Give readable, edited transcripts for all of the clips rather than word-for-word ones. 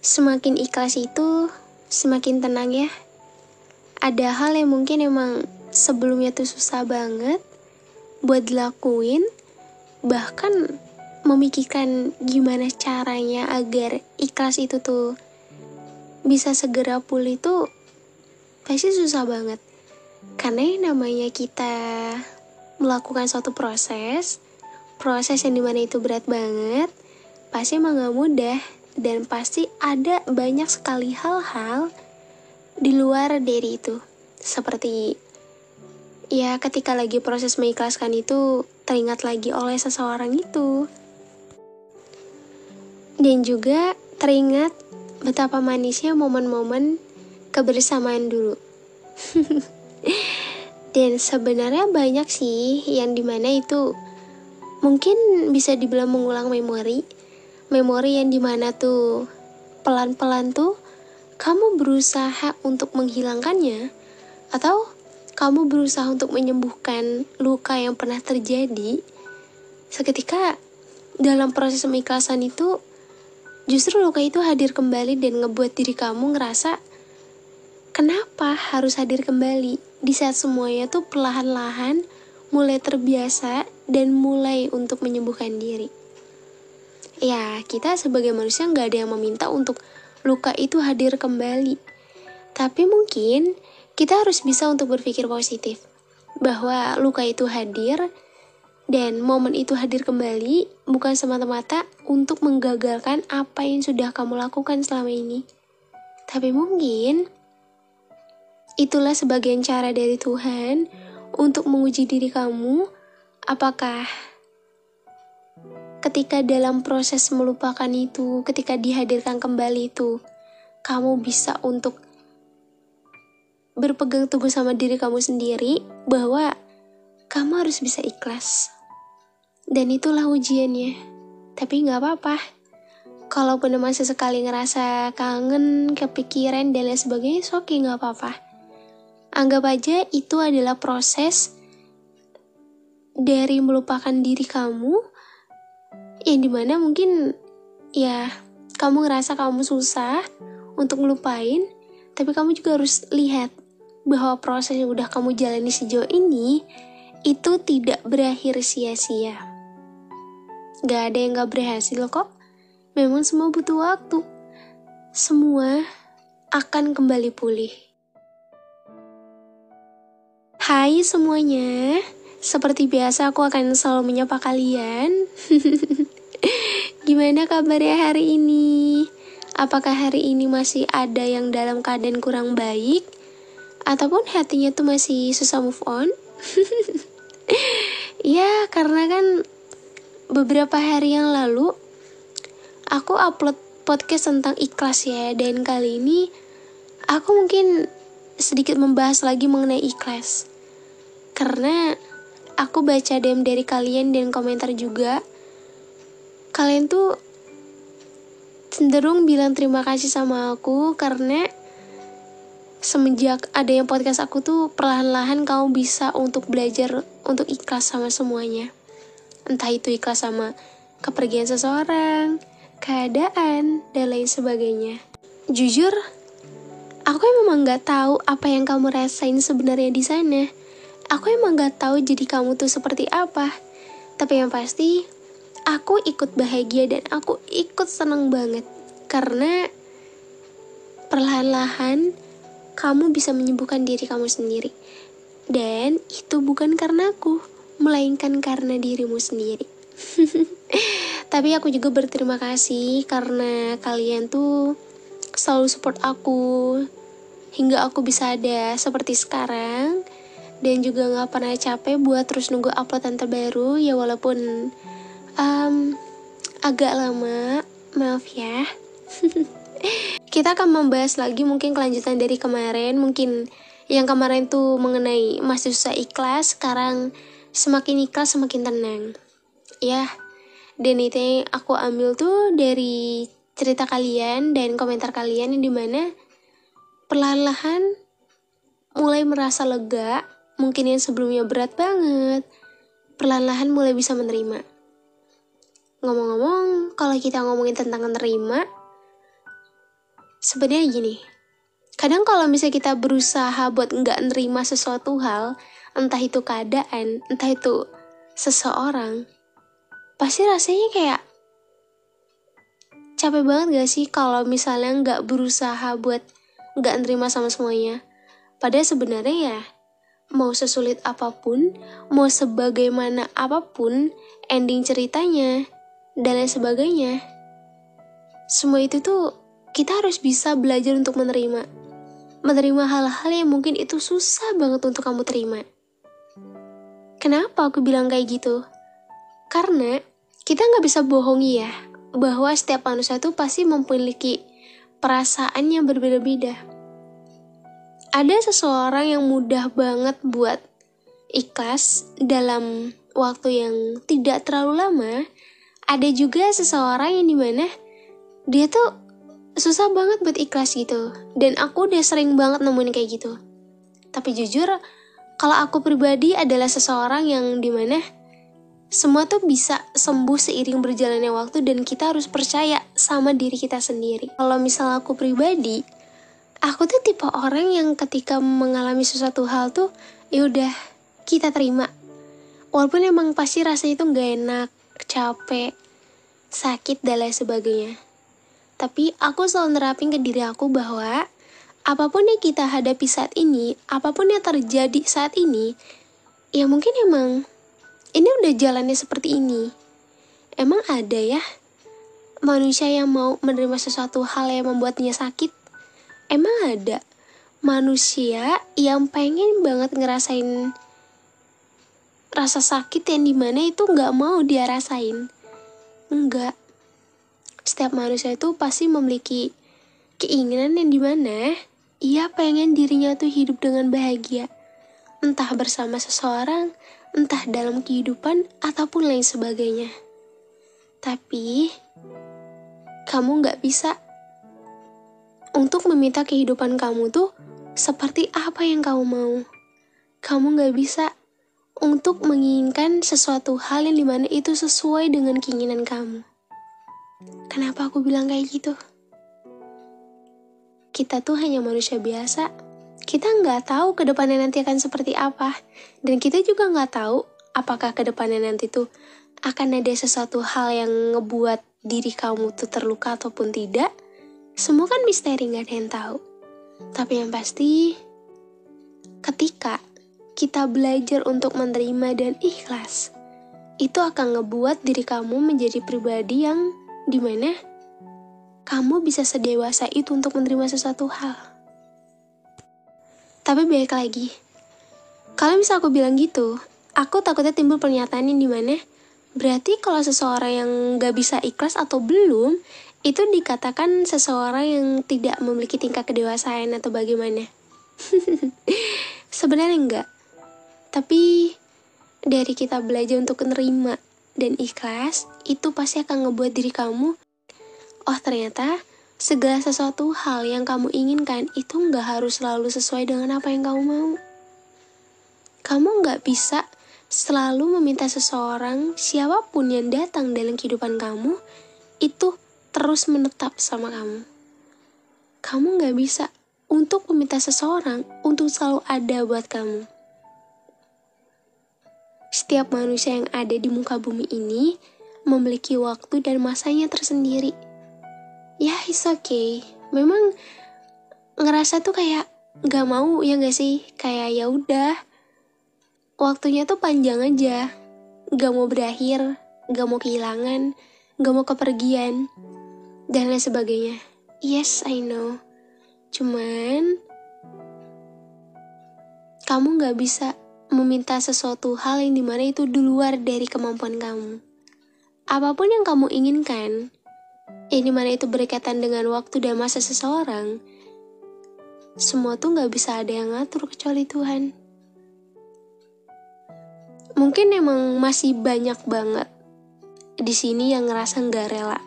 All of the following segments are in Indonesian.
Semakin ikhlas itu semakin tenang ya. Ada hal yang mungkin emang sebelumnya tuh susah banget buat dilakuin, bahkan memikirkan gimana caranya agar ikhlas itu tuh bisa segera pulih tuh pasti susah banget. Karena yang namanya kita melakukan suatu proses yang dimana itu berat banget, pasti emang gak mudah. Dan pasti ada banyak sekali hal-hal di luar dari itu. Seperti ya ketika lagi proses mengikhlaskan itu teringat lagi oleh seseorang itu. Dan juga teringat betapa manisnya momen-momen kebersamaan dulu. Dan sebenarnya banyak sih yang dimana itu mungkin bisa dibilang mengulang memori yang dimana tuh pelan-pelan tuh kamu berusaha untuk menghilangkannya, atau kamu berusaha untuk menyembuhkan luka yang pernah terjadi. Seketika dalam proses pengikhlasan itu justru luka itu hadir kembali dan ngebuat diri kamu ngerasa kenapa harus hadir kembali di saat semuanya tuh perlahan-lahan mulai terbiasa dan mulai untuk menyembuhkan diri. Ya, kita sebagai manusia nggak ada yang meminta untuk luka itu hadir kembali. Tapi mungkin kita harus bisa untuk berpikir positif. Bahwa luka itu hadir dan momen itu hadir kembali bukan semata-mata untuk menggagalkan apa yang sudah kamu lakukan selama ini. Tapi mungkin itulah sebagian cara dari Tuhan untuk menguji diri kamu, apakah ketika dalam proses melupakan itu, ketika dihadirkan kembali itu, kamu bisa untuk berpegang teguh sama diri kamu sendiri bahwa kamu harus bisa ikhlas. Dan itulah ujiannya. Tapi gak apa-apa. Kalaupun masih sekali ngerasa kangen, kepikiran, dan lain sebagainya, oke, gak apa-apa. Anggap aja itu adalah proses dari melupakan diri kamu, yang dimana mungkin ya kamu ngerasa kamu susah untuk ngelupain, tapi kamu juga harus lihat bahwa proses yang udah kamu jalani sejauh ini itu tidak berakhir sia-sia. Gak ada yang gak berhasil kok. Memang semua butuh waktu. Semua akan kembali pulih. Hai semuanya, seperti biasa aku akan selalu menyapa kalian. Gimana kabarnya hari ini? Apakah hari ini masih ada yang dalam keadaan kurang baik? Ataupun hatinya tuh masih susah move on? Ya, karena kan beberapa hari yang lalu aku upload podcast tentang ikhlas ya. Dan kali ini aku mungkin sedikit membahas lagi mengenai ikhlas. Karena aku baca DM dari kalian dan komentar juga, kalian tuh cenderung bilang terima kasih sama aku karena semenjak ada yang podcast aku tuh perlahan-lahan kamu bisa untuk belajar untuk ikhlas sama semuanya. Entah itu ikhlas sama kepergian seseorang, keadaan, dan lain sebagainya. Jujur, aku memang gak tahu apa yang kamu rasain sebenarnya di sana. Aku emang gak tahu jadi kamu tuh seperti apa. Tapi yang pasti aku ikut bahagia dan aku ikut seneng banget. Karena perlahan-lahan kamu bisa menyembuhkan diri kamu sendiri. Dan itu bukan karena aku, melainkan karena dirimu sendiri. Tapi aku juga berterima kasih karena kalian tuh selalu support aku hingga aku bisa ada seperti sekarang. Dan juga gak pernah capek buat terus nunggu uploadan terbaru. Ya walaupun agak lama, maaf ya. Kita akan membahas lagi mungkin kelanjutan dari kemarin. Mungkin yang kemarin tuh mengenai masih susah ikhlas, sekarang semakin ikhlas semakin tenang. Ya, dan itu yang aku ambil tuh dari cerita kalian dan komentar kalian yang dimana perlahan-lahan mulai merasa lega. Mungkin yang sebelumnya berat banget, perlahan-lahan mulai bisa menerima. Ngomong-ngomong, kalau kita ngomongin tentang menerima, Sebenarnya gini, kadang kalau misalnya kita berusaha buat nggak nerima sesuatu hal, entah itu keadaan, entah itu seseorang, pasti rasanya kayak capek banget gak sih kalau misalnya nggak berusaha buat nggak nerima sama semuanya. Padahal sebenarnya ya, mau sesulit apapun, mau sebagaimana apapun ending ceritanya, dan lain sebagainya, semua itu tuh kita harus bisa belajar untuk menerima. Menerima hal-hal yang mungkin itu susah banget untuk kamu terima. Kenapa aku bilang kayak gitu? Karena kita nggak bisa bohongi ya, bahwa setiap manusia tuh pasti memiliki perasaan yang berbeda-beda. Ada seseorang yang mudah banget buat ikhlas dalam waktu yang tidak terlalu lama. Ada juga seseorang yang dimana dia tuh susah banget buat ikhlas gitu. Dan aku udah sering banget nemuin kayak gitu. Tapi jujur, kalau aku pribadi adalah seseorang yang dimana semua tuh bisa sembuh seiring berjalannya waktu, dan kita harus percaya sama diri kita sendiri. Kalau misal aku pribadi, aku tuh tipe orang yang ketika mengalami sesuatu hal tuh, yaudah kita terima. Walaupun emang pasti rasanya itu gak enak, capek, sakit, dan lain sebagainya. Tapi aku selalu nerapin ke diri aku bahwa apapun yang kita hadapi saat ini, apapun yang terjadi saat ini, ya mungkin emang ini udah jalannya seperti ini. Emang ada ya manusia yang mau menerima sesuatu hal yang membuatnya sakit? Emang ada manusia yang pengen banget ngerasain rasa sakit yang dimana itu gak mau dia rasain? Enggak. Setiap manusia itu pasti memiliki keinginan yang dimana ia pengen dirinya tuh hidup dengan bahagia. Entah bersama seseorang, entah dalam kehidupan, ataupun lain sebagainya. Tapi, kamu gak bisa untuk meminta kehidupan kamu tuh seperti apa yang kamu mau. Kamu gak bisa untuk menginginkan sesuatu hal yang dimana itu sesuai dengan keinginan kamu. Kenapa aku bilang kayak gitu? Kita tuh hanya manusia biasa. Kita nggak tahu ke depannya nanti akan seperti apa. Dan kita juga nggak tahu apakah ke depannya nanti tuh akan ada sesuatu hal yang ngebuat diri kamu tuh terluka ataupun tidak. Semua kan misteri, nggak ada yang tahu. Tapi yang pasti, ketika kita belajar untuk menerima dan ikhlas, itu akan ngebuat diri kamu menjadi pribadi yang dimana kamu bisa sedewasa itu untuk menerima sesuatu hal. Tapi balik lagi, kalau misal aku bilang gitu, aku takutnya timbul pernyataan yang dimana berarti kalau seseorang yang gak bisa ikhlas atau belum, itu dikatakan seseorang yang tidak memiliki tingkah kedewasaan atau bagaimana. Sebenarnya enggak. Tapi dari kita belajar untuk menerima dan ikhlas, itu pasti akan ngebuat diri kamu, oh ternyata segala sesuatu hal yang kamu inginkan itu gak harus selalu sesuai dengan apa yang kamu mau. Kamu gak bisa selalu meminta seseorang, siapapun yang datang dalam kehidupan kamu, itu terus menetap sama kamu. Kamu gak bisa untuk meminta seseorang untuk selalu ada buat kamu. Setiap manusia yang ada di muka bumi ini memiliki waktu dan masanya tersendiri. Ya, it's okay. Memang ngerasa tuh kayak gak mau, ya gak sih? Kayak ya udah, waktunya tuh panjang aja. Gak mau berakhir, gak mau kehilangan, gak mau kepergian, dan lain sebagainya. Yes, I know. Cuman kamu gak bisa meminta sesuatu hal yang dimana itu di luar dari kemampuan kamu. Apapun yang kamu inginkan, yang dimana itu berkaitan dengan waktu dan masa seseorang, semua tuh gak bisa ada yang ngatur kecuali Tuhan. Mungkin emang masih banyak banget di sini yang ngerasa gak rela.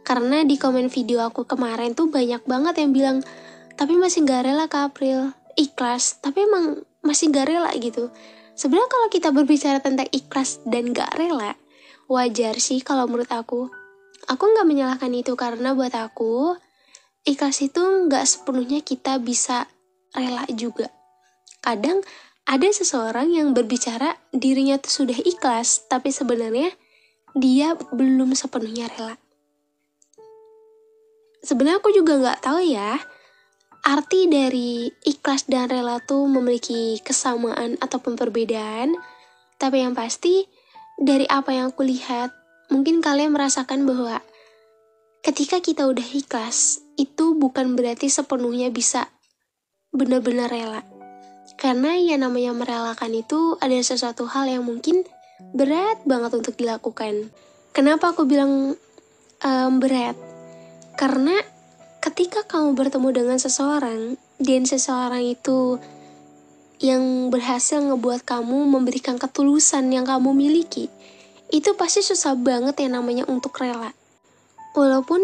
Karena di komen video aku kemarin tuh banyak banget yang bilang, tapi masih gak rela Kak April. Ikhlas, tapi emang masih gak rela gitu. Sebenarnya kalau kita berbicara tentang ikhlas dan gak rela, wajar sih kalau menurut aku. Aku gak menyalahkan itu karena buat aku, ikhlas itu nggak sepenuhnya kita bisa rela juga. Kadang ada seseorang yang berbicara dirinya tuh sudah ikhlas, tapi sebenarnya dia belum sepenuhnya rela. Sebenarnya aku juga nggak tahu ya, arti dari ikhlas dan rela tuh memiliki kesamaan ataupun perbedaan. Tapi yang pasti, dari apa yang aku lihat, mungkin kalian merasakan bahwa ketika kita udah ikhlas, itu bukan berarti sepenuhnya bisa benar-benar rela. Karena yang namanya merelakan itu ada sesuatu hal yang mungkin berat banget untuk dilakukan. Kenapa aku bilang berat? Karena ketika kamu bertemu dengan seseorang, dan seseorang itu yang berhasil ngebuat kamu memberikan ketulusan yang kamu miliki, itu pasti susah banget yang namanya untuk rela. Walaupun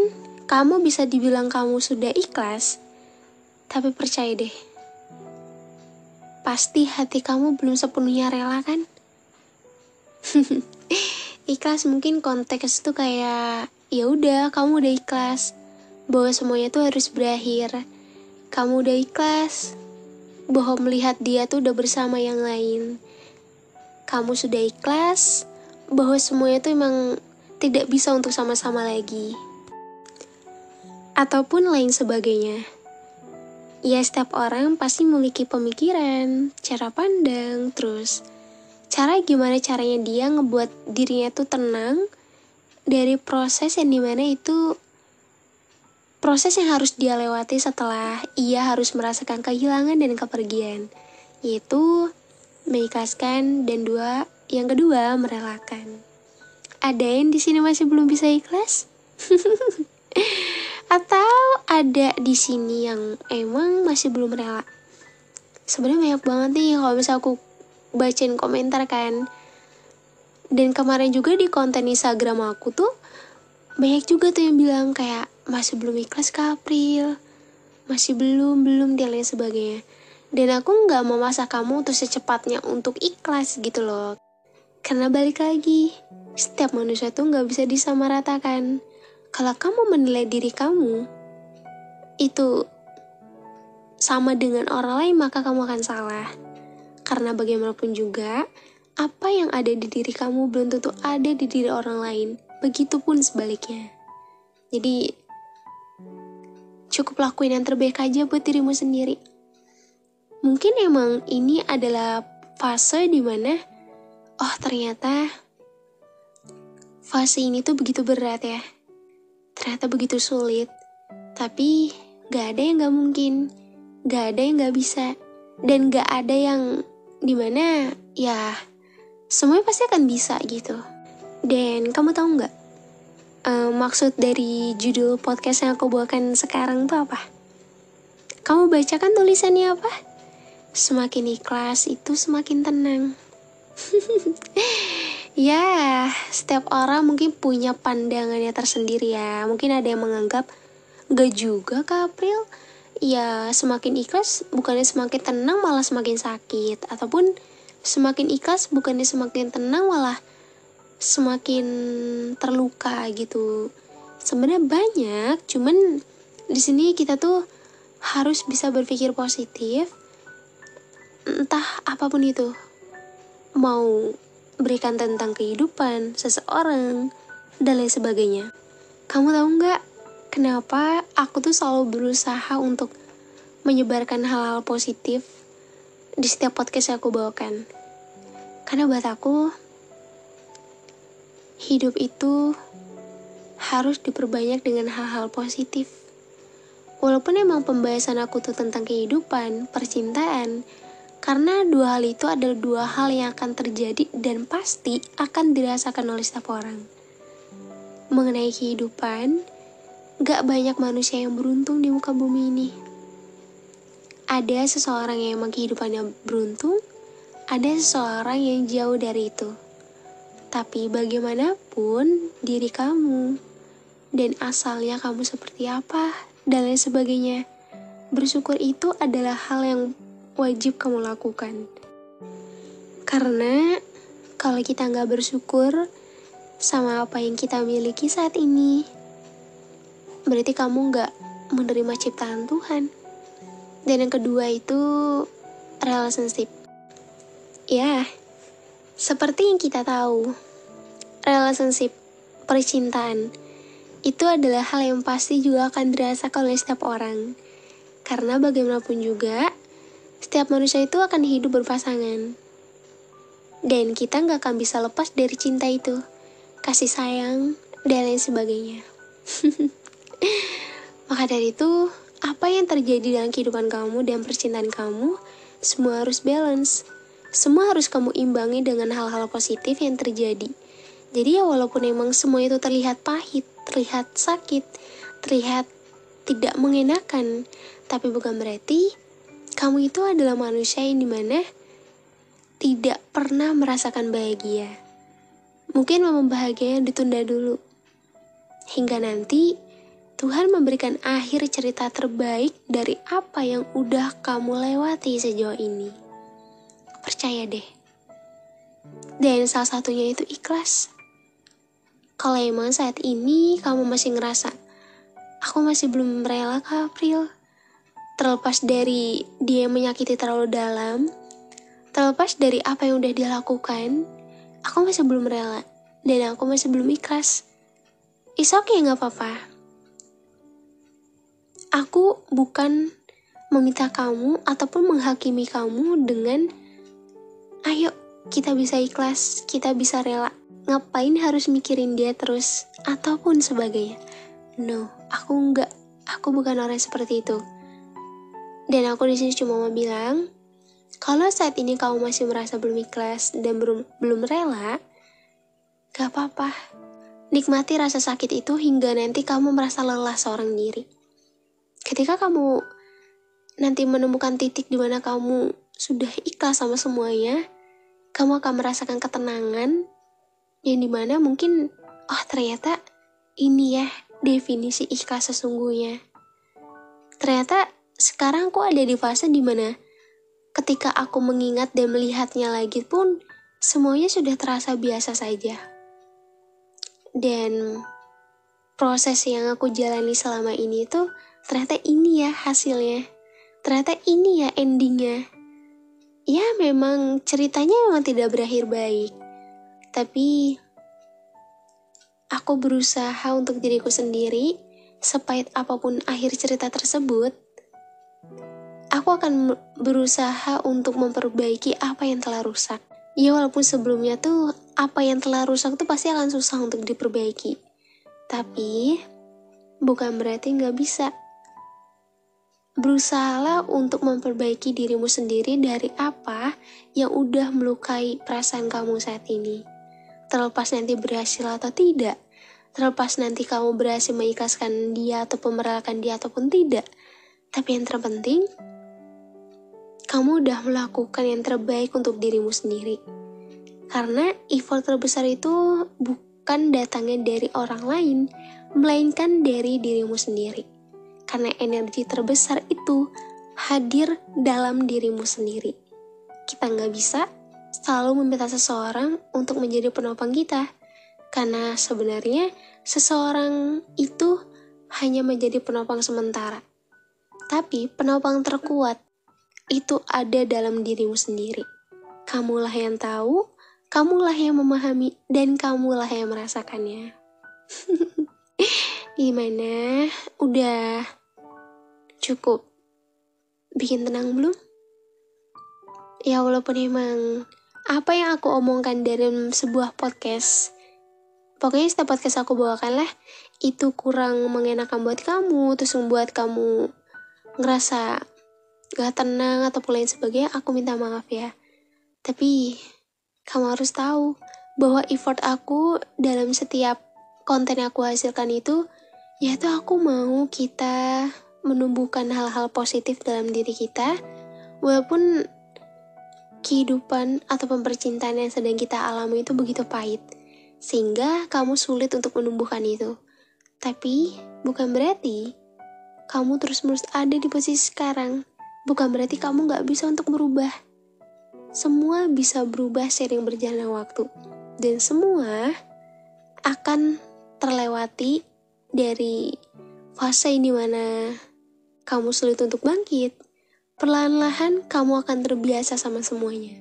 kamu bisa dibilang kamu sudah ikhlas, tapi percaya deh, pasti hati kamu belum sepenuhnya rela kan? Ikhlas mungkin konteks itu kayak, ya udah kamu udah ikhlas bahwa semuanya tuh harus berakhir. Kamu udah ikhlas bahwa melihat dia tuh udah bersama yang lain. Kamu sudah ikhlas bahwa semuanya tuh emang tidak bisa untuk sama-sama lagi. Ataupun lain sebagainya. Ya, setiap orang pasti memiliki pemikiran, cara pandang, terus gimana caranya dia ngebuat dirinya tuh tenang dari proses yang dimana itu proses yang harus dia lewati setelah ia harus merasakan kehilangan dan kepergian, yaitu mengikhlaskan dan yang kedua merelakan. Ada yang di sini masih belum bisa ikhlas? Atau ada di sini yang emang masih belum rela? Sebenarnya banyak banget nih kalau misalnya aku bacain komentar kan. Dan kemarin juga di konten Instagram aku tuh banyak juga tuh yang bilang kayak masih belum ikhlas Kak April, masih belum dan lain sebagainya. Dan aku nggak memaksa kamu untuk secepatnya untuk ikhlas gitu loh. Karena balik lagi, setiap manusia tuh nggak bisa disamaratakan. Kalau kamu menilai diri kamu itu sama dengan orang lain, maka kamu akan salah. Karena bagaimanapun juga, apa yang ada di diri kamu belum tentu ada di diri orang lain. Begitupun sebaliknya. Jadi, cukup lakuin yang terbaik aja buat dirimu sendiri. Mungkin emang ini adalah fase dimana, oh ternyata fase ini tuh begitu berat ya. Ternyata begitu sulit. Tapi gak ada yang gak mungkin. Gak ada yang gak bisa. Dan gak ada yang dimana ya semuanya pasti akan bisa gitu. Dan kamu tahu gak maksud dari judul podcast yang aku bawakan sekarang tuh apa? Kamu bacakan tulisannya apa? Semakin ikhlas itu semakin tenang. Ya, setiap orang mungkin punya pandangannya tersendiri ya. Mungkin ada yang menganggap, gak juga Kak April. Ya, semakin ikhlas bukannya semakin tenang malah semakin sakit. Ataupun semakin ikhlas bukannya semakin tenang malah semakin terluka gitu. Sebenarnya banyak, cuman di sini kita tuh harus bisa berpikir positif. Entah apapun itu. Mau berikan tentang kehidupan, seseorang, dan lain sebagainya. Kamu tahu nggak kenapa aku tuh selalu berusaha untuk menyebarkan hal-hal positif di setiap podcast yang aku bawakan? Karena buat aku, hidup itu harus diperbanyak dengan hal-hal positif. Walaupun emang pembahasan aku tuh tentang kehidupan, percintaan, karena dua hal itu adalah dua hal yang akan terjadi dan pasti akan dirasakan oleh setiap orang. Mengenai kehidupan, gak banyak manusia yang beruntung di muka bumi ini. Ada seseorang yang emang kehidupannya beruntung, ada seseorang yang jauh dari itu. Tapi bagaimanapun diri kamu, dan asalnya kamu seperti apa, dan lain sebagainya, bersyukur itu adalah hal yang wajib kamu lakukan. Karena kalau kita nggak bersyukur sama apa yang kita miliki saat ini, berarti kamu nggak menerima ciptaan Tuhan. Dan yang kedua itu relationship. Ya, seperti yang kita tahu, relationship, percintaan, itu adalah hal yang pasti juga akan dirasakan oleh setiap orang. Karena bagaimanapun juga, setiap manusia itu akan hidup berpasangan. Dan kita gak akan bisa lepas dari cinta itu, kasih sayang, dan lain sebagainya. Maka dari itu, apa yang terjadi dalam kehidupan kamu dan percintaan kamu, semua harus balance. Semua harus kamu imbangi dengan hal-hal positif yang terjadi. Jadi ya walaupun emang semua itu terlihat pahit, terlihat sakit, terlihat tidak mengenakan, tapi bukan berarti kamu itu adalah manusia yang dimana tidak pernah merasakan bahagia. Mungkin momen bahagia ditunda dulu. Hingga nanti Tuhan memberikan akhir cerita terbaik dari apa yang udah kamu lewati sejauh ini. Percaya deh. Dan salah satunya itu ikhlas. Kalau emang saat ini kamu masih ngerasa, aku masih belum rela ke April. Terlepas dari dia menyakiti terlalu dalam, terlepas dari apa yang udah dia lakukan, aku masih belum rela. Dan aku masih belum ikhlas. It's okay, gak apa-apa. Aku bukan meminta kamu ataupun menghakimi kamu dengan ayo kita bisa ikhlas, kita bisa rela. Ngapain harus mikirin dia terus ataupun sebagainya. No, aku enggak. Aku bukan orang seperti itu. Dan aku di sini cuma mau bilang, kalau saat ini kamu masih merasa belum ikhlas dan belum rela, gak apa-apa. Nikmati rasa sakit itu hingga nanti kamu merasa lelah seorang diri. Ketika kamu nanti menemukan titik di mana kamu sudah ikhlas sama semuanya, kamu akan merasakan ketenangan yang dimana mungkin, ternyata ini ya definisi ikhlas sesungguhnya. Ternyata sekarang aku ada di fase dimana ketika aku mengingat dan melihatnya lagi pun, semuanya sudah terasa biasa saja. Dan proses yang aku jalani selama ini tuh, ternyata ini ya hasilnya. Ternyata ini ya endingnya. Ya memang ceritanya memang tidak berakhir baik. Tapi aku berusaha untuk diriku sendiri, sepahit apapun akhir cerita tersebut, aku akan berusaha untuk memperbaiki apa yang telah rusak. Ya walaupun sebelumnya tuh apa yang telah rusak tuh pasti akan susah untuk diperbaiki. Tapi bukan berarti gak bisa. Berusahalah untuk memperbaiki dirimu sendiri dari apa yang udah melukai perasaan kamu saat ini. Terlepas nanti berhasil atau tidak, terlepas nanti kamu berhasil mengikhlaskan dia ataupun merelakan dia ataupun tidak, tapi yang terpenting, kamu udah melakukan yang terbaik untuk dirimu sendiri. Karena effort terbesar itu bukan datangnya dari orang lain, melainkan dari dirimu sendiri. Karena energi terbesar itu hadir dalam dirimu sendiri. Kita nggak bisa selalu meminta seseorang untuk menjadi penopang kita. Karena sebenarnya seseorang itu hanya menjadi penopang sementara. Tapi penopang terkuat itu ada dalam dirimu sendiri. Kamulah yang tahu, kamulah yang memahami, dan kamulah yang merasakannya. Gimana? Udah cukup bikin tenang belum? Ya walaupun emang apa yang aku omongkan dalam sebuah podcast, pokoknya setiap podcast aku bawakan lah, itu kurang mengenakan buat kamu, terus membuat kamu ngerasa gak tenang ataupun lain sebagainya, aku minta maaf ya. Tapi kamu harus tahu bahwa effort aku dalam setiap konten yang aku hasilkan itu, yaitu aku mau kita menumbuhkan hal-hal positif dalam diri kita, walaupun kehidupan atau percintaan yang sedang kita alami itu begitu pahit, sehingga kamu sulit untuk menumbuhkan itu. Tapi bukan berarti kamu terus-menerus ada di posisi sekarang, bukan berarti kamu gak bisa untuk berubah. Semua bisa berubah seiring berjalannya waktu, dan semua akan terlewati dari fase di mana kamu sulit untuk bangkit, perlahan-lahan kamu akan terbiasa sama semuanya.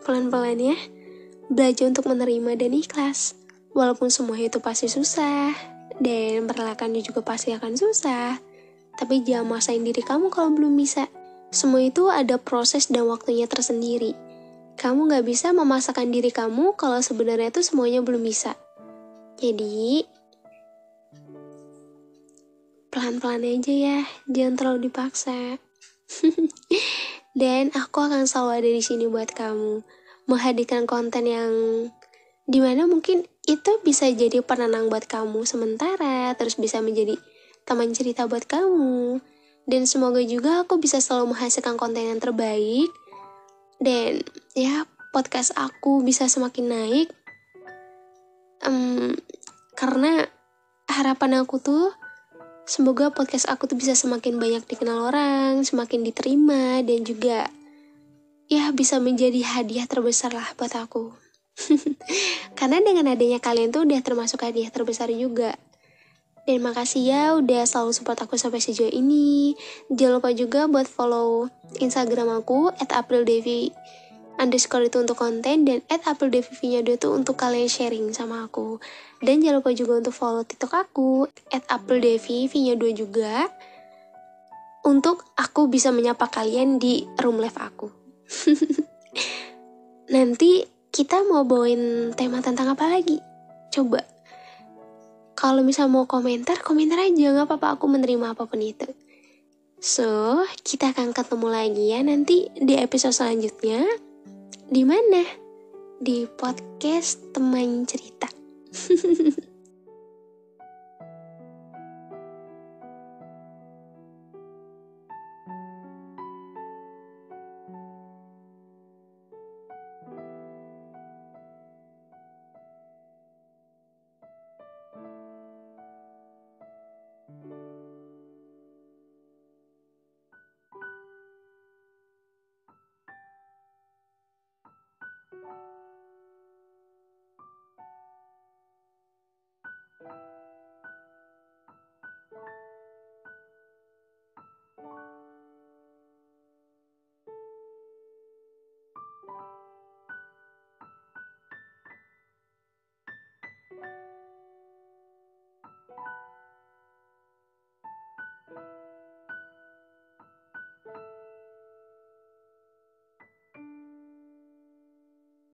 Pelan-pelan ya, belajar untuk menerima dan ikhlas. Walaupun semua itu pasti susah, dan merelakannya juga pasti akan susah, tapi jangan maksain diri kamu kalau belum bisa. Semua itu ada proses dan waktunya tersendiri. Kamu gak bisa memaksakan diri kamu kalau sebenarnya itu semuanya belum bisa. Jadi, pelan-pelan aja ya, jangan terlalu dipaksa. Dan aku akan selalu ada di sini buat kamu, menghadirkan konten yang dimana mungkin itu bisa jadi penenang buat kamu sementara, terus bisa menjadi teman cerita buat kamu. Dan semoga juga aku bisa selalu menghasilkan konten yang terbaik, dan ya podcast aku bisa semakin naik. Karena harapan aku tuh semoga podcast aku tuh bisa semakin banyak dikenal orang, semakin diterima, dan juga ya bisa menjadi hadiah terbesar lah buat aku. Karena dengan adanya kalian tuh udah termasuk hadiah terbesar juga. Dan makasih ya udah selalu support aku sampai sejauh ini. Jangan lupa juga buat follow Instagram aku @aprildevi_ itu untuk konten, dan @aprildevi_2 itu untuk kalian sharing sama aku. Dan jangan lupa juga untuk follow TikTok aku @aprildevi_2 juga, untuk aku bisa menyapa kalian di room live aku. Nanti kita mau bawain tema tentang apa lagi? Coba. Kalau misal mau komentar aja, gak apa-apa, aku menerima apapun itu. So, kita akan ketemu lagi ya nanti di episode selanjutnya. Di mana? Di podcast teman cerita.